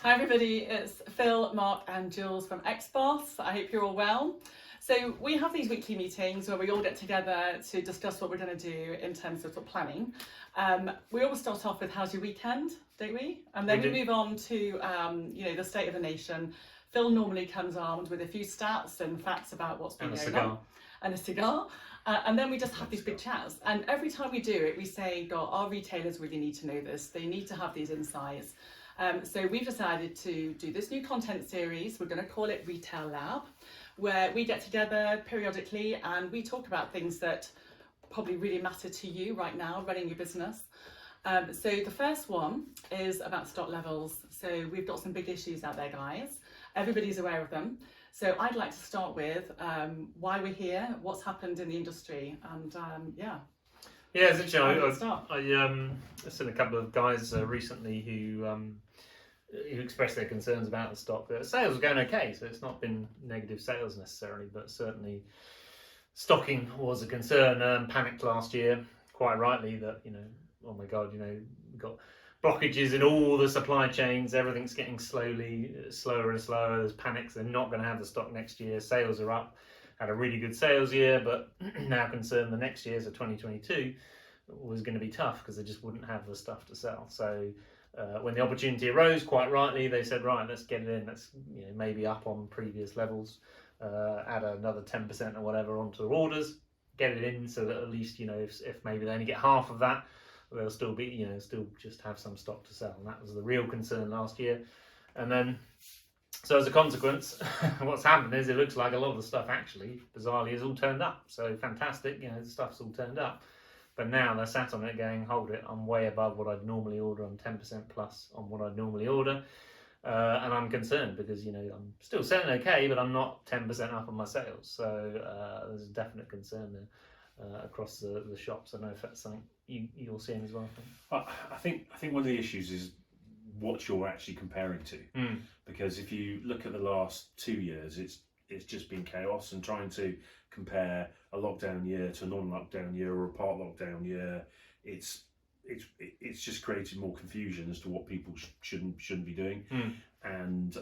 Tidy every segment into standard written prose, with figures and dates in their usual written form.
Hi everybody, it's Phil, Mark and Jules from Xpos. I hope you're all well. So we have these weekly meetings where we all get together to discuss what we're going to do in terms of planning. We always start off with how's your weekend, don't we? And then we move on to the state of the nation. Phil normally comes armed with a few stats and facts about what's been going on. And a cigar. And then we just have these big chats. And every time we do it, we say, God, our retailers really need to know this. They need to have these insights. So we've decided to do this new content series. We're going to call it Retail Lab, where we get together periodically and we talk about things that probably really matter to you right now, running your business. So the first one is about stock levels. So we've got some big issues out there, guys. Everybody's aware of them. So I'd like to start with why we're here, what's happened in the industry, and Yeah, it's interesting. I've seen a couple of guys recently who expressed their concerns about the stock. Sales are going okay, so it's not been negative sales necessarily, but certainly stocking was a concern. Panicked last year, quite rightly, that oh my God, we've got blockages in all the supply chains. Everything's getting slower and slower. There's panics. They're not going to have the stock next year. Sales are up. Had a really good sales year, but now concerned the next year, so 2022, was going to be tough because they just wouldn't have the stuff to sell. So when the opportunity arose, quite rightly, they said, right, let's get it in. Let's maybe up on previous levels, add another 10% or whatever onto the orders, get it in so that at least if maybe they only get half of that, they'll still be still just have some stock to sell. And that was the real concern last year. And then so as a consequence, what's happened is it looks like a lot of the stuff actually, bizarrely, is all turned up. So fantastic, the stuff's all turned up. But now they're sat on it going, hold it, I'm way above what I'd normally order. I'm 10% plus on what I'd normally order. And I'm concerned because, I'm still selling okay, but I'm not 10% up on my sales. So there's a definite concern there across the shops. I don't know if that's something you're seeing as well. I think one of the issues is what you're actually comparing to. Because if you look at the last 2 years, it's just been chaos, and trying to compare a lockdown year to a non-lockdown year or a part lockdown year, it's just created more confusion as to what people shouldn't be doing. And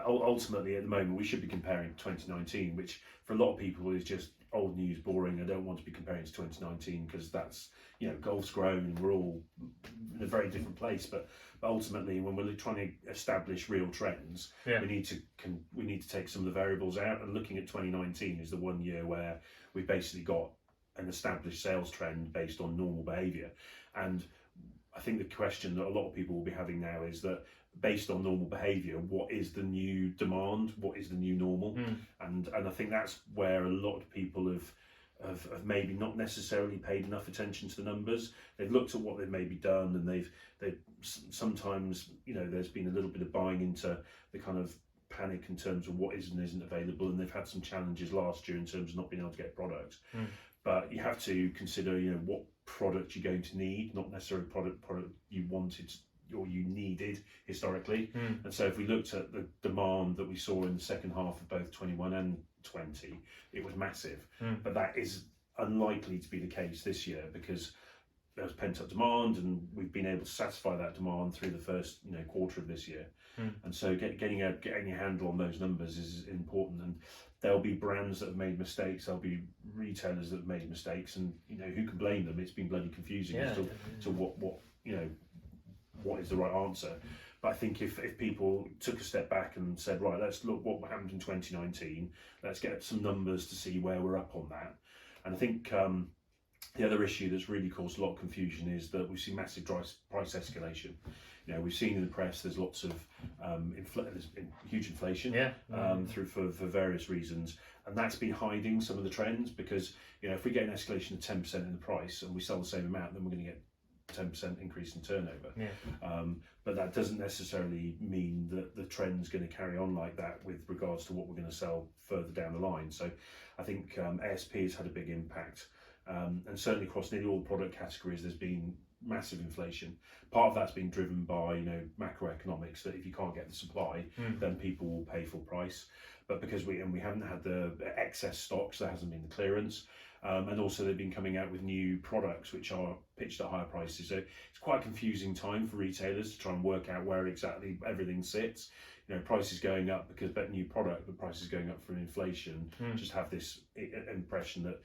ultimately at the moment we should be comparing to 2019, which for a lot of people is just old news, boring. I don't want to be comparing to 2019 because that's golf's grown and we're all in a very different place, but ultimately when we're trying to establish real trends, we need to take some of the variables out, and looking at 2019 is the 1 year where we've basically got an established sales trend based on normal behaviour. And I think the question that a lot of people will be having now is that based on normal behaviour, what is the new demand? What is the new normal? And I think that's where a lot of people have maybe not necessarily paid enough attention to the numbers. They've looked at what they've maybe done, and they've sometimes there's been a little bit of buying into the kind of panic in terms of what is and isn't available, and they've had some challenges last year in terms of not being able to get product. But you have to consider what product you're going to need, not necessarily product you wanted or you needed historically. And so if we looked at the demand that we saw in the second half of both 21 and 20, it was massive. But that is unlikely to be the case this year because there was pent up demand, and we've been able to satisfy that demand through the first quarter of this year. And so getting a handle on those numbers is important. And there'll be brands that have made mistakes, there'll be retailers that have made mistakes, and who can blame them? It's been bloody confusing as to what is the right answer. But I think if people took a step back and said, right, let's look what happened in 2019, let's get some numbers to see where we're up on that. And I think the other issue that's really caused a lot of confusion is that we've seen massive price escalation. We've seen in the press there's lots of there's been huge inflation through for various reasons, and that's been hiding some of the trends, because if we get an escalation of 10% in the price and we sell the same amount, then we're going to get 10% increase in turnover. But that doesn't necessarily mean that the trend's going to carry on like that with regards to what we're going to sell further down the line. So I think ASP has had a big impact, and certainly across nearly all product categories there's been massive inflation. Part of that's been driven by macroeconomics, that if you can't get the supply, then people will pay full price. But because we haven't had the excess stocks, there hasn't been the clearance. And also they've been coming out with new products which are pitched at higher prices. So it's quite a confusing time for retailers to try and work out where exactly everything sits. Prices going up because better new product, but prices going up from inflation. Just have this impression that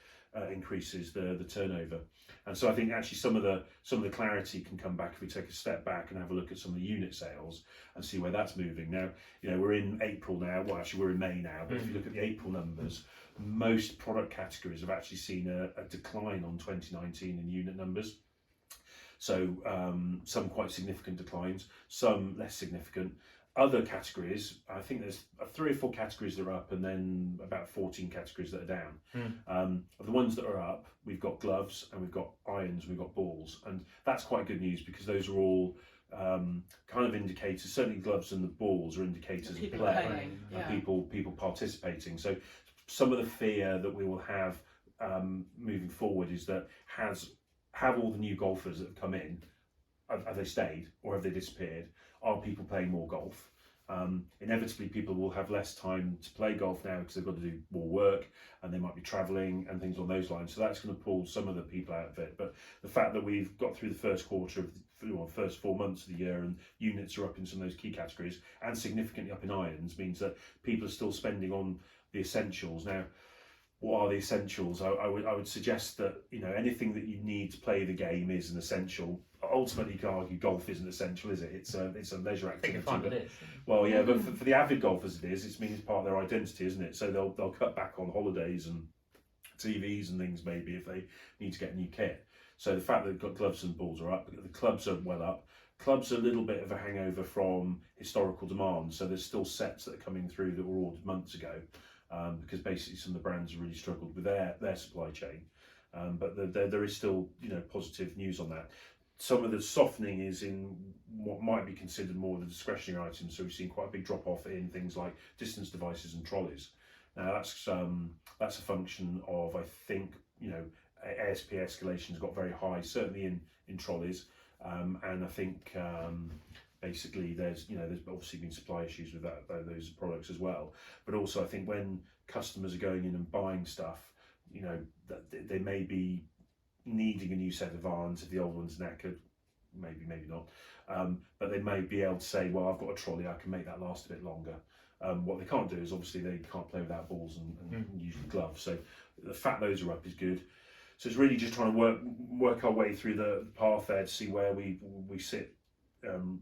increases the turnover. And so I think actually some of the clarity can come back if we take a step back and have a look at some of the unit sales and see where that's moving. Now, we're in April now. Well, actually we're in May now. But if you look at the April numbers, most product categories have actually seen a decline on 2019 in unit numbers. So some quite significant declines, some less significant. Other categories, I think there's 3 or 4 categories that are up, and then about 14 categories that are down. Of the ones that are up, we've got gloves, and we've got irons, and we've got balls, and that's quite good news because those are all kind of indicators. Certainly, gloves and the balls are indicators of play and people participating. So, some of the fear that we will have moving forward is that have all the new golfers that have come in, have they stayed or have they disappeared? Are people playing more golf? Inevitably, people will have less time to play golf now because they've got to do more work and they might be travelling and things on those lines. So that's going to pull some of the people out of it. But the fact that we've got through the first quarter of the first 4 months of the year and units are up in some of those key categories and significantly up in irons means that people are still spending on the essentials. Now, what are the essentials? I would suggest that anything that you need to play the game is an essential. Ultimately, you can argue golf isn't essential, is it? It's a leisure activity. I think it is. Well, yeah, but for the avid golfers, it is. It's part of their identity, isn't it? So they'll cut back on holidays and TVs and things maybe if they need to get a new kit. So the fact that they've got gloves and balls are up, the clubs are well up. Clubs are a little bit of a hangover from historical demand. So there's still sets that are coming through that were ordered months ago. Because basically some of the brands have really struggled with their supply chain, but there is still positive news on that. Some of the softening is in what might be considered more the discretionary items. So we've seen quite a big drop off in things like distance devices and trolleys. Now that's a function of, I think, ASP escalations got very high, certainly in trolleys, and I think. Basically, there's obviously been supply issues with those products as well. But also, I think when customers are going in and buying stuff, that they may be needing a new set of irons if the old one's knackered. Maybe not. But they may be able to say, well, I've got a trolley, I can make that last a bit longer. What they can't do is obviously they can't play without balls and usually gloves. So the fact those are up is good. So it's really just trying to work our way through the path there to see where we sit.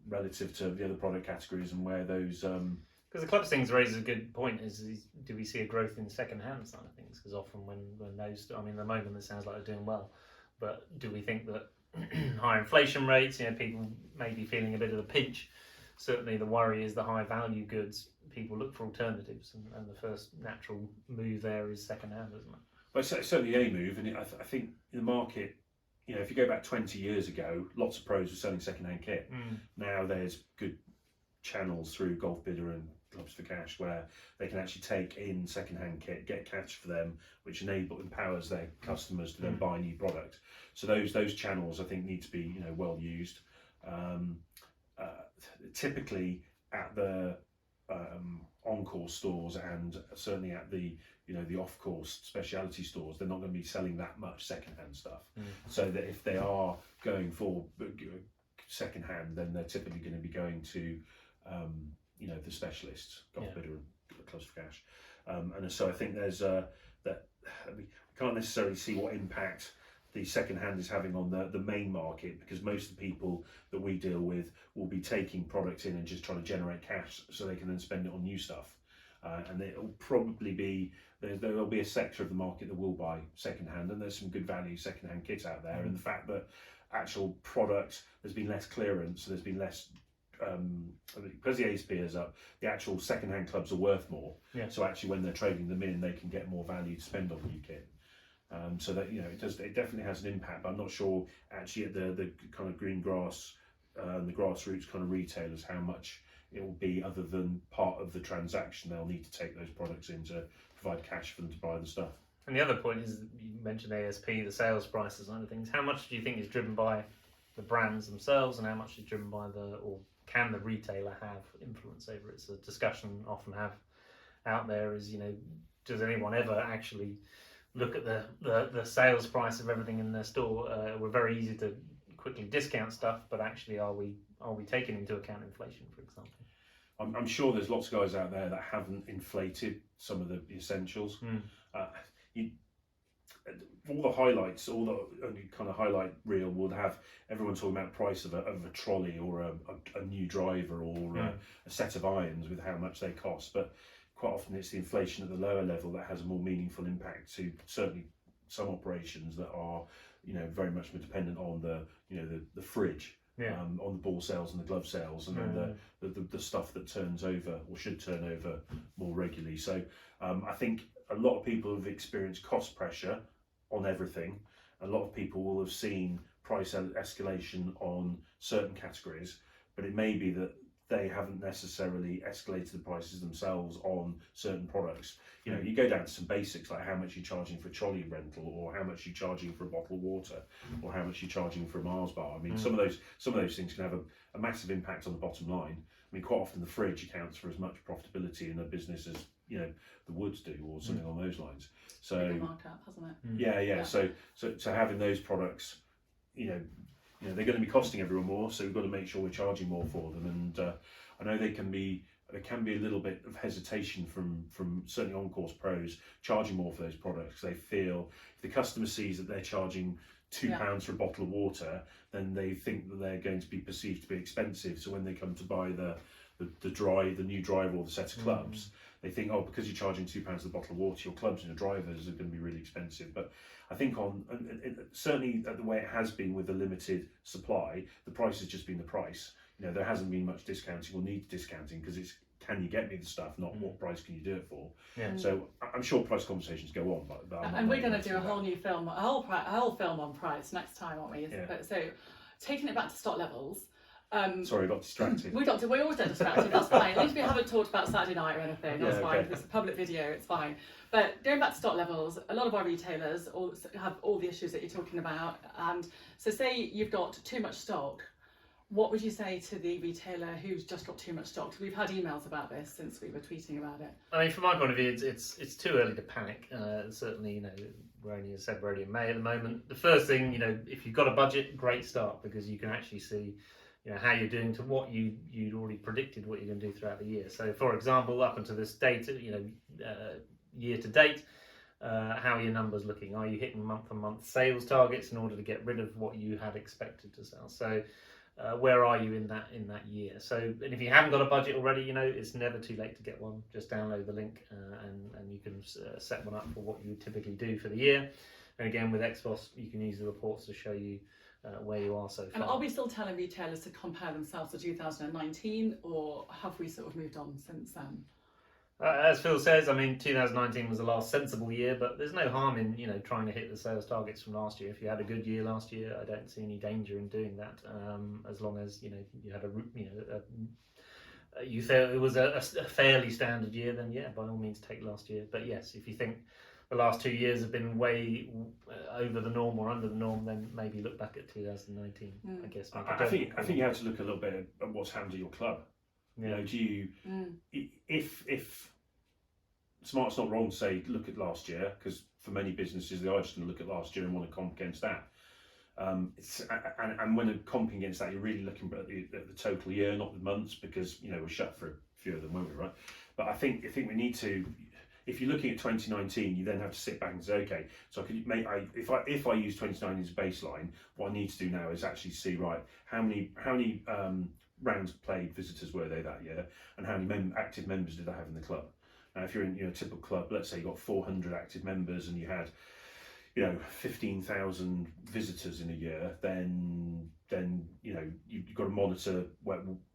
Relative to the other product categories and where those because the clubs things raises a good point is do we see a growth in the second hand side of things? Because often when those, I mean, at the moment it sounds like they're doing well, but do we think that higher inflation rates, people may be feeling a bit of a pinch? Certainly the worry is the high value goods, people look for alternatives, and the first natural move there is second hand, isn't it? Well, it's certainly a move, and I think in the market, if you go back 20 years ago, lots of pros were selling second-hand kit. Now there's good channels through Golf Bidder and Clubs for Cash where they can actually take in second-hand kit, get cash for them, which empowers their customers to then buy new product. So those channels I think need to be well used. Typically at the on-course stores and certainly at the the off-course specialty stores, they're not going to be selling that much second-hand stuff. So that if they are going for second-hand, then they're typically going to be going to the specialists, Golf Bidder and Clubs for Cash. And so I think there's that we can't necessarily see what impact the second-hand is having on the main market, because most of the people that we deal with will be taking product in and just trying to generate cash so they can then spend it on new stuff. And it'll probably be there'll be a sector of the market that will buy second-hand, and there's some good value second-hand kits out there. And the fact that actual product, there's been less clearance, so there's been less because the ASP is up, the actual second-hand clubs are worth more. So actually when they're trading them in, they can get more value to spend on the new kit. So that it definitely has an impact, but I'm not sure actually at the kind of green grass, the grassroots kind of retailers how much it will be, other than part of the transaction they'll need to take those products in to provide cash for them to buy the stuff. And the other point is, you mentioned ASP, the sales prices and other things. How much do you think is driven by the brands themselves, and how much is driven by or can the retailer have influence over it? It's a discussion often have out there is, does anyone ever actually look at the sales price of everything in their store. We're very easy to quickly discount stuff, but actually, are we taking into account inflation, for example? I'm sure there's lots of guys out there that haven't inflated some of the essentials. All the highlights, all the kind of highlight reel would have everyone talking about the price of a trolley or a new driver or a set of irons with how much they cost. But quite often it's the inflation at the lower level that has a more meaningful impact to certainly some operations that are, very much dependent on the fridge. On the ball sales and the glove sales, and then the stuff that turns over or should turn over more regularly. So I think a lot of people have experienced cost pressure on everything. A lot of people will have seen price escalation on certain categories, but it may be that they haven't necessarily escalated the prices themselves on certain products. You go down to some basics like how much you're charging for a trolley rental, or how much you're charging for a bottle of water, or how much you're charging for a Mars bar. I mean, some of those things can have a massive impact on the bottom line. I mean, quite often the fridge accounts for as much profitability in a business as the woods do, or something along those lines. So bigger markup, hasn't it? Yeah. So having those products, they're going to be costing everyone more, so we've got to make sure we're charging more for them. And I know there can be a little bit of hesitation from certainly on-course pros charging more for those products. They feel if the customer sees that they're charging £2 for a bottle of water, then they think that they're going to be perceived to be expensive. So when they come to buy the new driver or the set of clubs, they think, oh, because you're charging £2 a bottle of water, your clubs and your drivers are going to be really expensive. But I think certainly the way it has been with the limited supply, the price has just been the price. There hasn't been much discounting or need discounting, because it's, can you get me the stuff, not what price can you do it for. So I'm sure price conversations go on, but and we're going to do a whole new film, a whole film on price next time, aren't we? So taking it back to stock levels. Sorry, I got distracted. We always get distracted. That's fine. At least we haven't talked about Saturday night or anything. That's fine. It's a public video. It's fine. But going back to stock levels, a lot of our retailers have all the issues that you're talking about. And so, say you've got too much stock. What would you say to the retailer who's just got too much stock? We've had emails about this since we were tweeting about it. I mean, from my point of view, it's too early to panic. Certainly, we're only, as I said, we're only in May at the moment. The first thing, if you've got a budget, great start, because you can actually see how you're doing to what you'd already predicted what you're going to do throughout the year. So, for example, up until this date, year to date, how are your numbers looking? Are you hitting month-on-month sales targets in order to get rid of what you had expected to sell? So, where are you in that year? So, and if you haven't got a budget already, it's never too late to get one. Just download the link and you can set one up for what you would typically do for the year. And again, with Xpos, you can use the reports to show you where you are so far. And are we still telling retailers to compare themselves to 2019, or have we sort of moved on since then? As Phil says, I mean, 2019 was the last sensible year, but there's no harm in trying to hit the sales targets from last year. If you had a good year last year, I don't see any danger in doing that, as long as you had you felt it was a fairly standard year. Then by all means take last year. But yes, if you think the last 2 years have been way over the norm or under the norm, then maybe look back at 2019. I guess. I think you have to look a little bit at what's happened to your club. Do you, if smart's not wrong to say look at last year, because for many businesses they are just going to look at last year and want to comp against that. And when comping against that, you're really looking at the total year, not the months, because we're shut for a few of them, weren't we, right? But I think we need to. If you're looking at 2019, you then have to sit back and say, okay, so if I use 2019 as a baseline, what I need to do now is actually see, right, how many rounds played visitors were they that year, and how many active members did I have in the club? Now, if you're in a typical club, let's say you got 400 active members and you had 15,000 visitors in a year, then you've got to monitor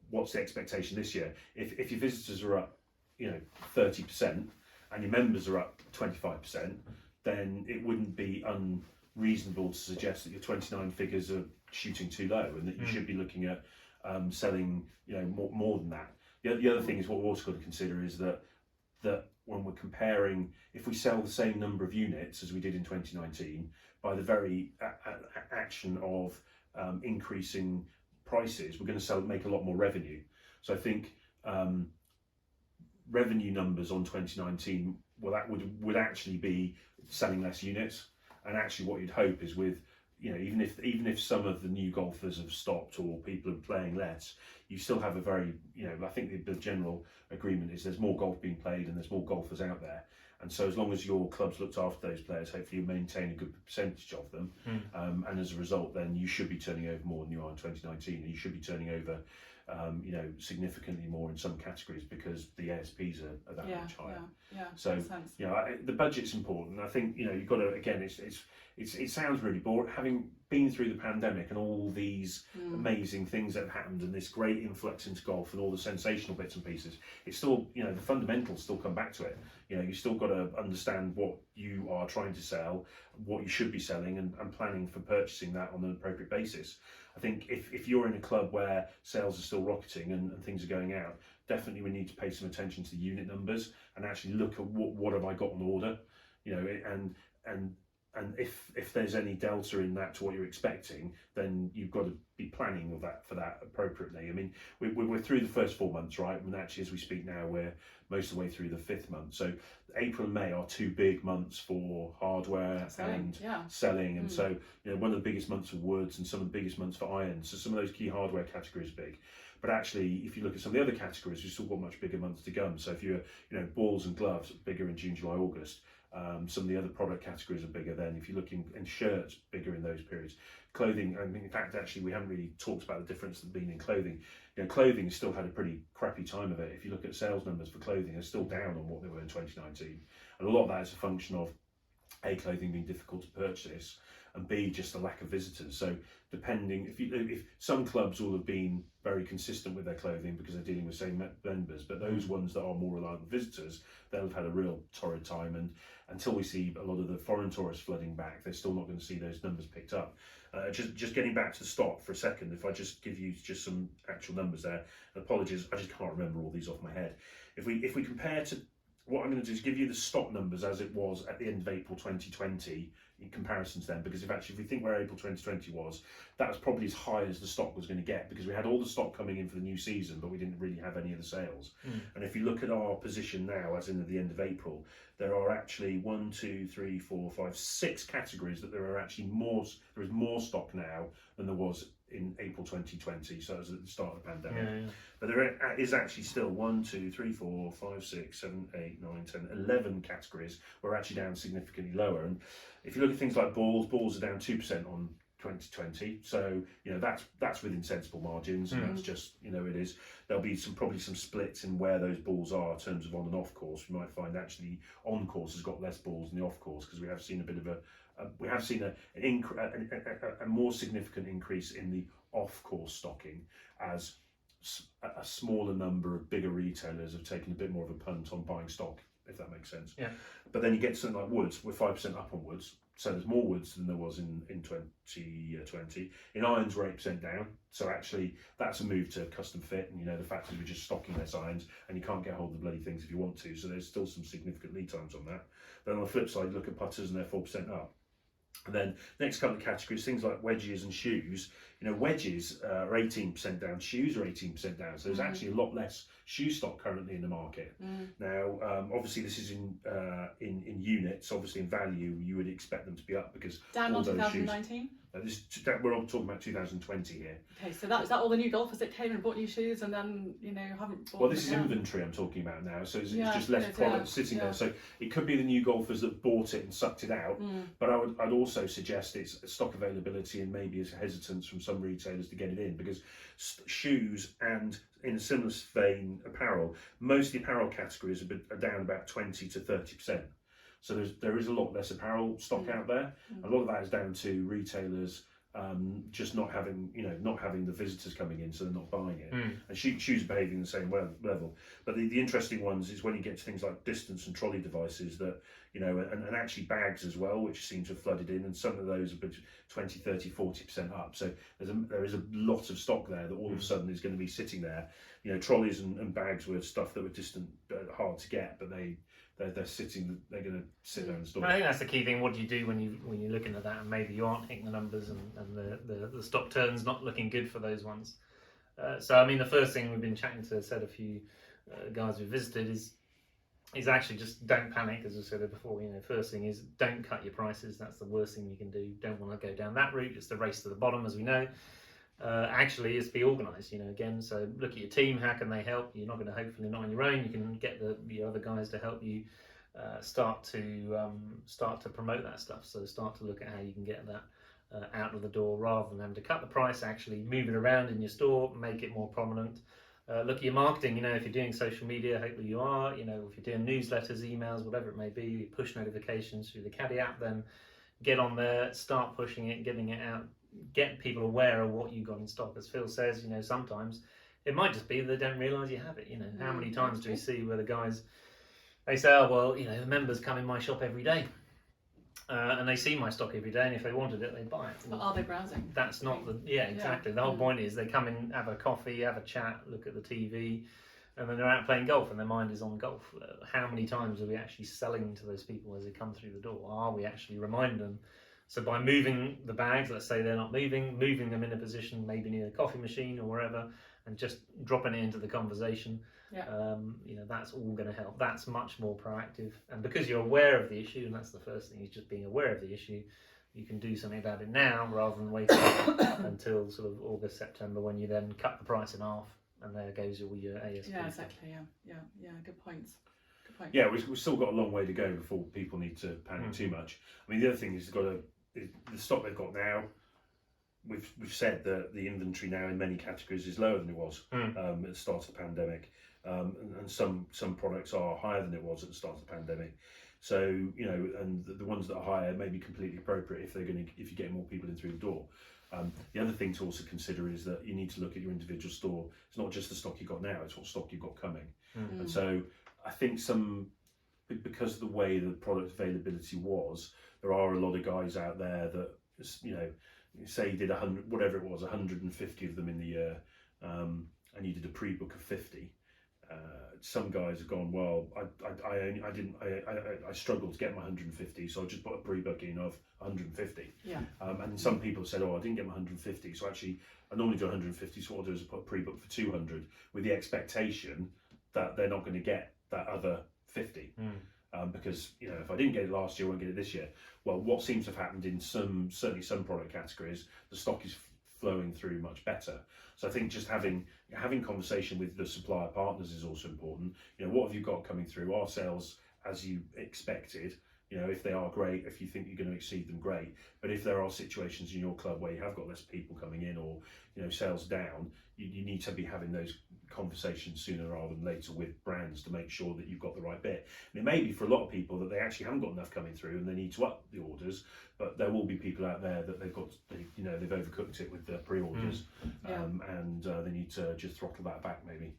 what's the expectation this year. If your visitors are up 30% and your members are up 25%, then it wouldn't be unreasonable to suggest that your 29 figures are shooting too low, and that you should be looking at selling more than that. The other thing is, what we've also got to consider is that when we're comparing, if we sell the same number of units as we did in 2019, by the very action of increasing prices, we're going to make a lot more revenue. So I think revenue numbers on 2019 well, that would actually be selling less units. And actually, what you'd hope is with, even if some of the new golfers have stopped or people are playing less, you still have a very, I think the general agreement is there's more golf being played and there's more golfers out there. And so as long as your club's looked after those players, hopefully you maintain a good percentage of them. And as a result, then you should be turning over more than you are in 2019. And you should be turning over, significantly more in some categories because the ASPs are that much higher. So, the budget's important. I think, you've got to, again, it sounds really boring. Having been through the pandemic and all these amazing things that have happened and this great influx into golf and all the sensational bits and pieces, it's still, the fundamentals still come back to it. You still got to understand what you are trying to sell, what you should be selling, and planning for purchasing that on an appropriate basis. I think if you're in a club where sales are still rocketing and things are going out, definitely we need to pay some attention to the unit numbers and actually look at what have I got on order, and if there's any delta in that to what you're expecting, then you've got to be planning for that appropriately. I mean, we're through the first 4 months, right? And actually, as we speak now, we're most of the way through the 5th month. So April and May are 2 big months for hardware and selling. And so, one of the biggest months for woods and some of the biggest months for irons. So some of those key hardware categories are big. But actually, if you look at some of the other categories, we've still got much bigger months to come. So if you're, balls and gloves, bigger in June, July, August. Some of the other product categories are bigger then. If you're looking in shirts, bigger in those periods. Clothing, I mean, in fact, actually, we haven't really talked about the difference that's been in clothing. Clothing still had a pretty crappy time of it. If you look at sales numbers for clothing, they're still down on what they were in 2019. And a lot of that is a function of A, clothing being difficult to purchase, and B, just a lack of visitors. So depending, if some clubs will have been very consistent with their clothing because they're dealing with same members, but those ones that are more reliable visitors, they'll have had a real torrid time. And until we see a lot of the foreign tourists flooding back, they're still not going to see those numbers picked up. Just getting back to the stock for a second, if I just give you just some actual numbers there, apologies, I just can't remember all these off my head. If we compare to, what I'm going to do is give you the stock numbers as it was at the end of April 2020 in comparison to them, because if we think where April 2020 was, that was probably as high as the stock was going to get, because we had all the stock coming in for the new season, but we didn't really have any of the sales. And if you look at our position now, as in at the end of April, there are actually 1, 2, 3, 4, 5, 6 categories that there is more stock now than there was in April 2020, so it was at the start of the pandemic. But there is actually still 1, 2, 3, 4, 5, 6, 7, 8, 9, 10, 11 categories were actually down significantly lower. And if you look at things like balls are down 2% on 2020, so that's within sensible margins, and that's just it is. There'll be probably some splits in where those balls are in terms of on and off course. We might find actually on course has got less balls than the off course, because we have seen a bit of a more significant increase in the off course stocking, as a smaller number of bigger retailers have taken a bit more of a punt on buying stock, if that makes sense. But then you get something like woods, we're 5% up on woods, so there's more woods than there was in 2020. In irons, we're 8% down, so actually that's a move to custom fit, and the fact is we're just stocking less irons, and you can't get hold of the bloody things if you want to, so there's still some significant lead times on that. But on the flip side, look at putters, and they're 4% up. And then next couple of categories, things like wedges and shoes. Wedges are 18% down, shoes are 18% down. So there's actually a lot less shoe stock currently in the market. Now, obviously this is in units. Obviously in value, you would expect them to be up, because down on 2019. We're all talking about 2020 here. Okay, so is that all the new golfers that came and bought new shoes and then haven't bought. Well, this is inventory I'm talking about now, so it's just less product sitting there. So it could be the new golfers that bought it and sucked it out, but I'd also suggest it's stock availability and maybe a hesitance from some retailers to get it in, because shoes and, in a similar vein, apparel, most of the apparel categories are down about 20 to 30%. So there is a lot less apparel stock out there. A lot of that is down to retailers just not having the visitors coming in, so they're not buying it. And shoes are behaving the same level. But the interesting ones is when you get to things like distance and trolley devices that and actually bags as well, which seem to have flooded in, and some of those are 20, 30, 40% up. So there is a lot of stock there that all of a sudden is going to be sitting there. Trolleys and bags were stuff that were distant, hard to get, but they're sitting. They're going to sit there and store. I think that's the key thing. What do you do when you're looking at that, and maybe you aren't hitting the numbers, and the stock turn's not looking good for those ones? So I mean, the first thing we've been chatting to, said a few guys we visited, is is actually just don't panic, as I said before. First thing is don't cut your prices. That's the worst thing you can do. Don't want to go down that route. It's the race to the bottom, as we know. Actually, is be organised. Again, so look at your team. How can they help? You're not going to, hopefully not on your own. You can get the other guys to help you start to promote that stuff. So start to look at how you can get that out of the door, rather than having to cut the price. Actually move it around in your store, make it more prominent. Look at your marketing. If you're doing social media, hopefully you are. If you're doing newsletters, emails, whatever it may be, push notifications through the Caddy app, then get on there, start pushing it, getting it out, get people aware of what you've got in stock. As Phil says, sometimes it might just be they don't realise you have it. How many times do we see where the guys, they say, oh well, the members come in my shop every day. And they see my stock every day, and if they wanted it, they'd buy it. But are they browsing? That's not exactly. The whole point is they come in, have a coffee, have a chat, look at the TV, and then they're out playing golf, and their mind is on golf. How many times are we actually selling to those people as they come through the door? Are we actually reminding them? So by moving the bags, let's say they're not moving them in a position maybe near the coffee machine or wherever, and just dropping it into the conversation. That's all going to help. That's much more proactive, and because you're aware of the issue, and that's the first thing, is just being aware of the issue, you can do something about it now rather than waiting until sort of August, September, when you then cut the price in half, and there goes all your ASP. Yeah, exactly. Yeah. Good points. Yeah, we've still got a long way to go before people need to panic too much. I mean, the other thing is the stock they've got now. We've said that the inventory now in many categories is lower than it was at the start of the pandemic. And some products are higher than it was at the start of the pandemic. So and the ones that are higher may be completely appropriate if you're getting more people in through the door. The other thing to also consider is that you need to look at your individual store. It's not just the stock you've got now; it's what stock you've got coming. And so I think because of the way the product availability was, there are a lot of guys out there that say you did 100, whatever it was, 150 of them in the year, and you did a pre-book of 50. Some guys have gone, well, I struggled to get my 150, so I just put a pre-book in of 150. Yeah. And some people said, oh, I didn't get my 150, so actually I normally do 150, so what I'll do is put a pre-book for 200 with the expectation that they're not going to get that other 50. Because if I didn't get it last year, I won't get it this year. Well, what seems to have happened in certainly some product categories, the stock is flowing through much better. So I think just having conversation with the supplier partners is also important. What have you got coming through? Are sales as you expected? If they are great, if you think you're going to exceed them, great. But if there are situations in your club where you have got less people coming in, or sales down, you need to be having those conversations sooner rather than later with brands to make sure that you've got the right bit. And it may be for a lot of people that they actually haven't got enough coming through and they need to up the orders, but there will be people out there that they've overcooked it with the pre-orders, and they need to just throttle that back maybe.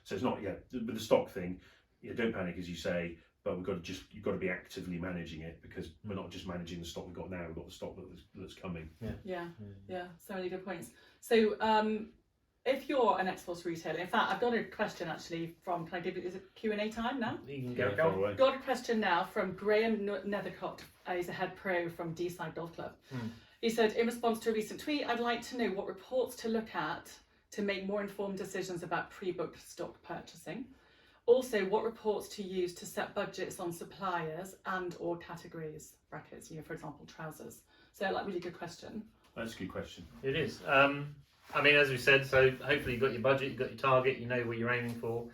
So it's not with the stock thing. Don't panic, as you say. But you've got to be actively managing it, because we're not just managing the stock we've got now, we've got the stock that's coming. Yeah. So many good points. So if you're an Xpos retailer, in fact, I've got a question actually from, can I give you, is it Q&A time now? You can go away. Got a question now from Graham Nethercott. He's a head pro from D-Side Golf Club. He said, in response to a recent tweet, I'd like to know what reports to look at to make more informed decisions about pre-booked stock purchasing. Also, what reports to use to set budgets on suppliers and or categories, brackets, for example, trousers. So, really good question. That's a good question. It is. I mean, as we said, so hopefully you've got your budget, you've got your target, you know what you're aiming for.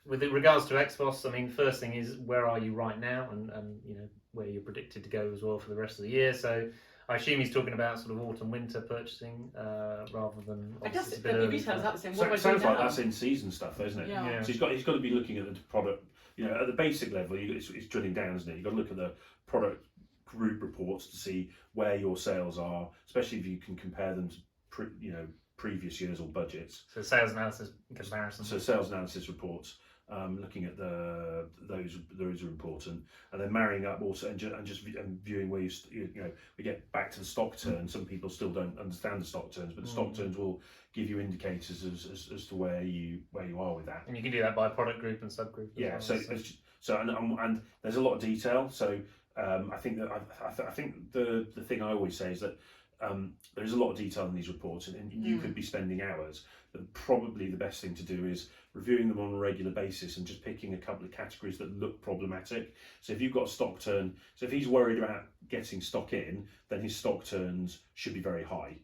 With regards to Xpos, I mean, first thing is, where are you right now, and where you're predicted to go as well for the rest of the year. So I assume he's talking about sort of autumn-winter purchasing rather than. I guess the retailers are the same. Sounds like that's in-season stuff, isn't it? Yeah. So he's got to be looking at the product. At the basic level, it's drilling down, isn't it? You've got to look at the product group reports to see where your sales are, especially if you can compare them to previous years or budgets. So sales analysis comparison. So sales analysis reports. Looking at those are important, and then marrying up also and just viewing where we get back to the stock turn. Some people still don't understand the stock turns, but the stock turns will give you indicators as to where you are with that. And you can do that by product group and subgroup. Yeah. And there's a lot of detail. So I think the thing I always say is that there is a lot of detail in these reports, and you could be spending hours. But probably the best thing to do is reviewing them on a regular basis and just picking a couple of categories that look problematic. So if you've got stock turn, so if he's worried about getting stock in, then his stock turns should be very high.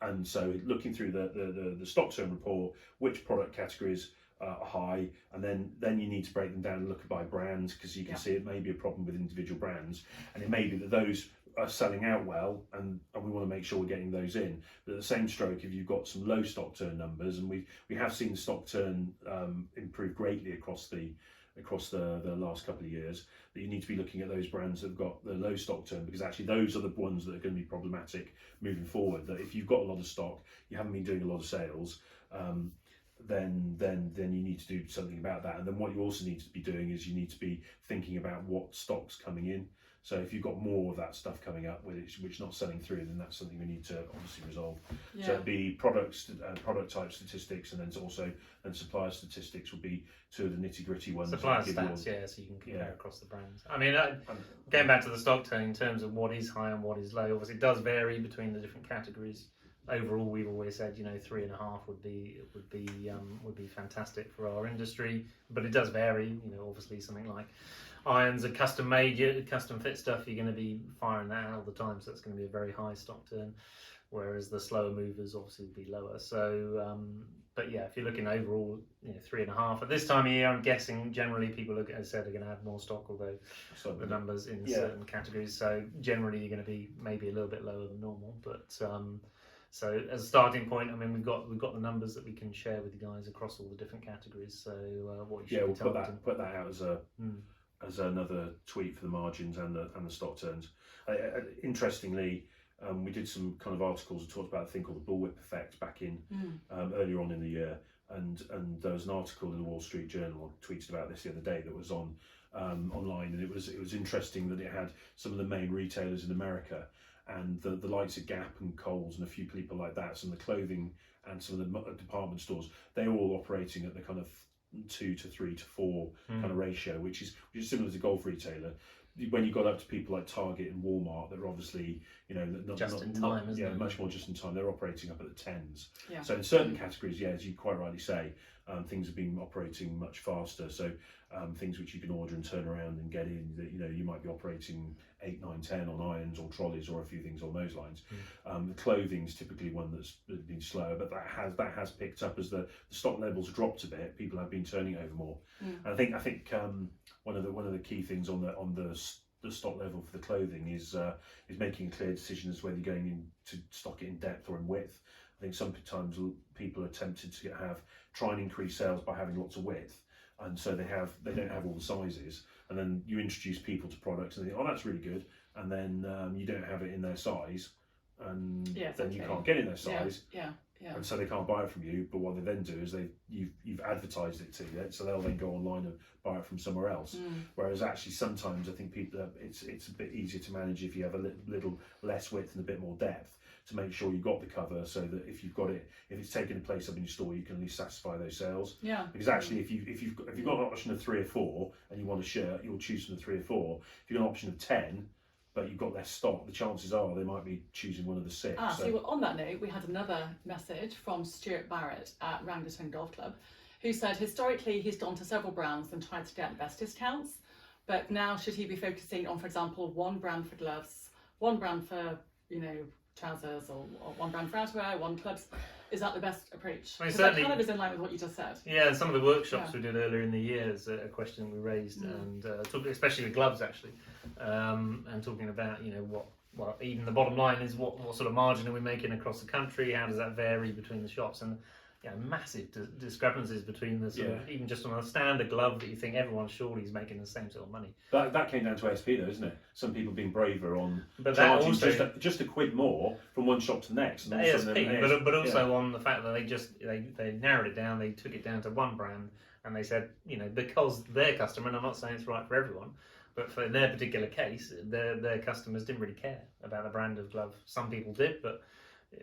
And so looking through the stock turn report, which product categories are high, and then you need to break them down and look by brands, because you can see it may be a problem with individual brands, and it may be that those are selling out well, and we want to make sure we're getting those in. But at the same stroke, if you've got some low stock turn numbers, and we have seen stock turn improve greatly across the last couple of years, that you need to be looking at those brands that have got the low stock turn, because actually those are the ones that are going to be problematic moving forward. That if you've got a lot of stock, you haven't been doing a lot of sales, then you need to do something about that. And then what you also need to be doing is you need to be thinking about what stock's coming in. So if you've got more of that stuff coming up which is not selling through, then that's something we need to obviously resolve. Yeah. So it'd be product type statistics, and then supplier statistics would be two of the nitty gritty ones. Supplier stats, so you can compare across the brands. I mean, going back to the stock turn in terms of what is high and what is low, obviously it does vary between the different categories. Overall, we've always said 3.5 would be fantastic for our industry, but it does vary. Obviously something like irons are custom made, custom fit stuff, you're going to be firing that out all the time, so that's going to be a very high stock turn, whereas the slower movers obviously would be lower. So but yeah, if you're looking overall 3.5 at this time of year, I'm guessing generally people are, as I said, are going to add more stock, although the numbers in certain categories, so generally you're going to be maybe a little bit lower than normal. But so as a starting point, I mean, we've got the numbers that we can share with you guys across all the different categories. So what you should be targeting. Put that out as another tweet for the margins and the stock turns. Interestingly, we did some kind of articles that talked about a thing called the bullwhip effect back in earlier on in the year, and there was an article in the Wall Street Journal, I tweeted about this the other day, that was on online, and it was interesting that it had some of the main retailers in America, and the likes of Gap and Kohl's and a few people like that, some of the clothing and some of the department stores, they're all operating at the kind of 2 to 3 to 4 kind of ratio, which is similar to golf retailer. When you got up to people like Target and Walmart, they're obviously much more just in time. They're operating up at the 10s. Yeah. So in certain categories, as you quite rightly say, things have been operating much faster. So things which you can order and turn around and get in, that you might be operating 8, 9, 10 on irons or trolleys or a few things on those lines. The clothing's typically one that's been slower, but that has picked up as the stock levels dropped a bit. People have been turning over more. And I think one of the key things on the stock level for the clothing is making a clear decision as to whether you're going in to stock it in depth or in width. I think sometimes people are tempted to try and increase sales by having lots of width, and so they don't have all the sizes, and then you introduce people to products and they think, oh, that's really good, and then you don't have it in their size, and then you can't get in their size. And so they can't buy it from you. But what they then do is you've advertised it to you, so they'll then go online and buy it from somewhere else. Whereas actually sometimes I think people it's a bit easier to manage if you have a little less width and a bit more depth, to make sure you've got the cover, so that if it's taken a place up in your store, you can at least satisfy those sales. Yeah. Because actually, if you've got an option of 3 or 4 and you want a shirt, you'll choose from the 3 or 4. If you've got an option of 10, but you've got less stock, the chances are they might be choosing one of the 6. So on that note, we had another message from Stuart Barrett at Rangerton Golf Club, who said historically he's gone to several brands and tried to get the best discounts, but now should he be focusing on, for example, one brand for gloves, one brand for trousers, or one brand for outerwear, one clubs? Is that the best approach? Because that kind of is in line with what you just said. Yeah, some of the workshops we did earlier in the year is a question we raised, and especially with gloves actually, and talking about even the bottom line is what sort of margin are we making across the country? How does that vary between the shops? And massive discrepancies between the sort of, even just on a standard glove that you think everyone surely is making the same sort of money. That came down to ASP though, isn't it? Some people being braver on charging just a quid more from one shop to the next. And ASP, but also on the fact that they narrowed it down, they took it down to one brand, and they said, because their customer, and I'm not saying it's right for everyone, but for their particular case, their customers didn't really care about the brand of glove. Some people did, but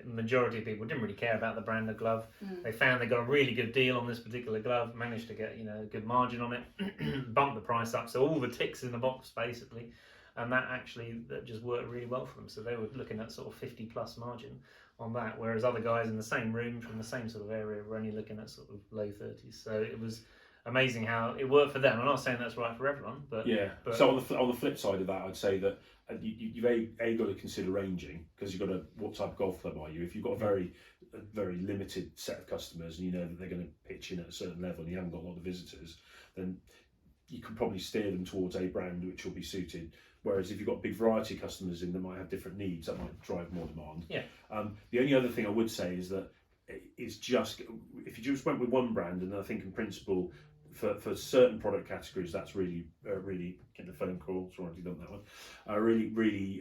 majority of people didn't really care about the brand of glove. They found they got a really good deal on this particular glove, managed to get a good margin on it, bumped the price up, so all the ticks in the box basically, and that just worked really well for them. So they were looking at sort of 50 plus margin on that, whereas other guys in the same room from the same sort of area were only looking at sort of low 30s. So it was amazing how it worked for them. I'm not saying that's right for everyone, but yeah. But, so on the flip side of that, I'd say that you've got to consider ranging, because you've got to, what type of golf club are you? If you've got a very limited set of customers and you know that they're going to pitch in at a certain level and you haven't got a lot of visitors, then you can probably steer them towards a brand which will be suited. Whereas if you've got a big variety of customers in that might have different needs, that might drive more demand. Yeah. The only other thing I would say is that it's just, if you just went with one brand, and I think in principle for certain product categories that's really get the phone call, so I've already done that one, really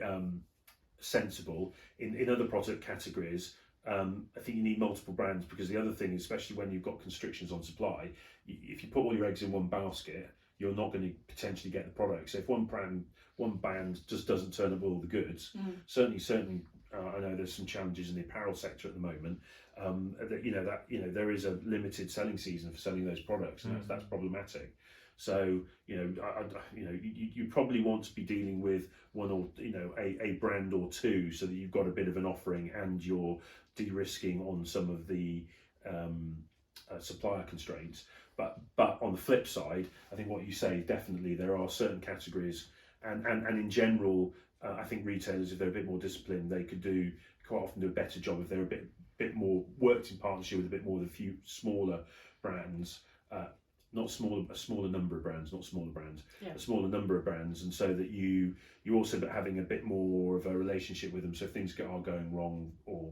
sensible. In other product categories, I think you need multiple brands, because the other thing, especially when you've got constrictions on supply, if you put all your eggs in one basket, you're not going to potentially get the product. So if one band just doesn't turn up with all the goods, certainly I know there's some challenges in the apparel sector at the moment. There is a limited selling season for selling those products, and that's problematic. So you probably want to be dealing with one or a brand or two, so that you've got a bit of an offering and you're de-risking on some of the supplier constraints. But on the flip side, I think what you say, definitely there are certain categories, and in general, I think retailers, if they're a bit more disciplined, they could quite often do a better job if they're a bit more worked in partnership with a bit more of a few smaller brands, a smaller number of brands, not smaller brands, a smaller number of brands, and so that you also having a bit more of a relationship with them. So if things are going wrong or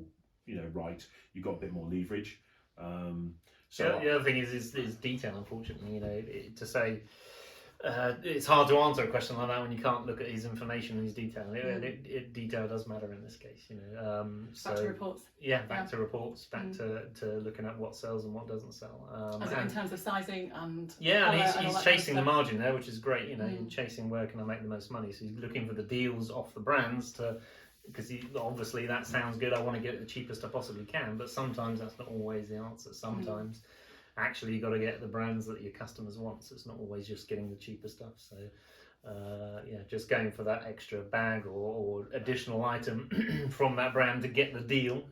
right, you've got a bit more leverage. So the other thing is detail. Unfortunately, to say it's hard to answer a question like that when you can't look at his information and his detail. Detail does matter in this case. Back to reports. Yeah, back to reports, back to looking at what sells and what doesn't sell. In terms of sizing and he's chasing the margin there, which is great. You're chasing where can I make the most money. So he's looking for the deals off the brands because obviously that sounds good. I want to get it the cheapest I possibly can, but sometimes that's not always the answer. Sometimes actually you've got to get the brands that your customers want, so it's not always just getting the cheaper stuff. So just going for that extra bag or additional item from that brand to get the deal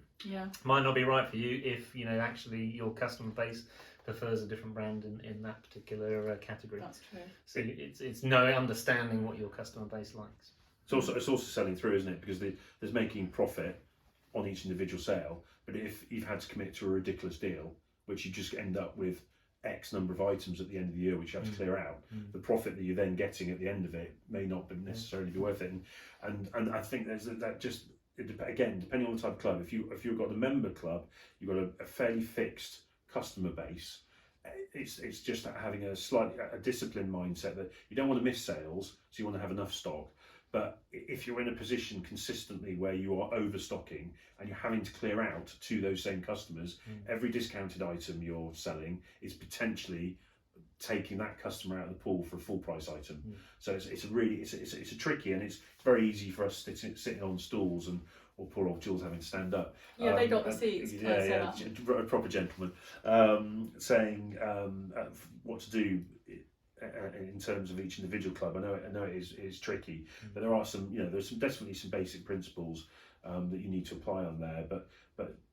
might not be right for you if actually your customer base prefers a different brand in that particular category. That's true. So it's no understanding what your customer base likes. It's also selling through, isn't it? Because there's making profit on each individual sale, but if you've had to commit to a ridiculous deal, which you just end up with X number of items at the end of the year which you have to clear out, the profit that you're then getting at the end of it may not necessarily be worth it. And I think there's that just, again, depending on the type of club, if you've got a member club, you've got a fairly fixed customer base. It's just having a disciplined mindset that you don't want to miss sales, so you want to have enough stock. But if you're in a position consistently where you are overstocking and you're having to clear out to those same customers, every discounted item you're selling is potentially taking that customer out of the pool for a full price item. So it's a tricky, and it's very easy for us sitting on stools or poor old Jules having to stand up. Yeah, they got the seats. A proper gentleman, saying what to do in terms of each individual club. I know it is tricky, but there are there's definitely some basic principles that you need to apply on there.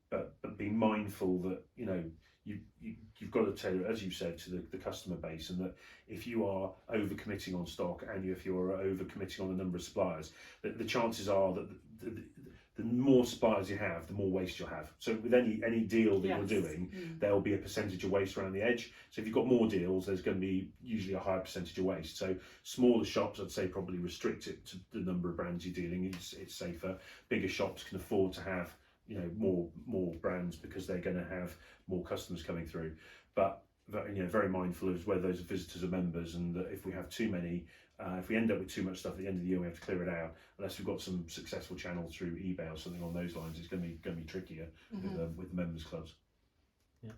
But be mindful that you've got to tailor, as you said, to the customer base, and that if you are over committing on stock and if you're over committing on the number of suppliers, the chances are that the more suppliers you have, the more waste you'll have. So with any deal that you're doing, there'll be a percentage of waste around the edge. So if you've got more deals, there's going to be usually a higher percentage of waste. So smaller shops, I'd say, probably restrict it to the number of brands you're dealing. It's safer. Bigger shops can afford to have more brands because they're going to have more customers coming through. But very mindful of whether those are visitors or members, and that if we have too many, if we end up with too much stuff at the end of the year, we have to clear it out. Unless we've got some successful channels through eBay or something on those lines, it's going to be trickier with the members clubs. Yeah,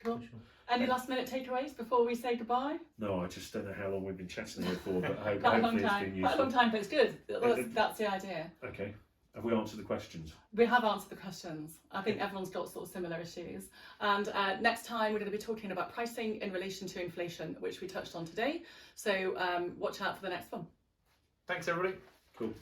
cool. Sure. Any last minute takeaways before we say goodbye? No, I just don't know how long we've been chatting here for, but Quite a hopefully long it's time. been Quite a useful. long time, but it's good. That's the idea. Okay. Have we answered the questions? We have answered the questions. I think everyone's got sort of similar issues. And next time we're going to be talking about pricing in relation to inflation, which we touched on today. So watch out for the next one. Thanks, everybody. Cool.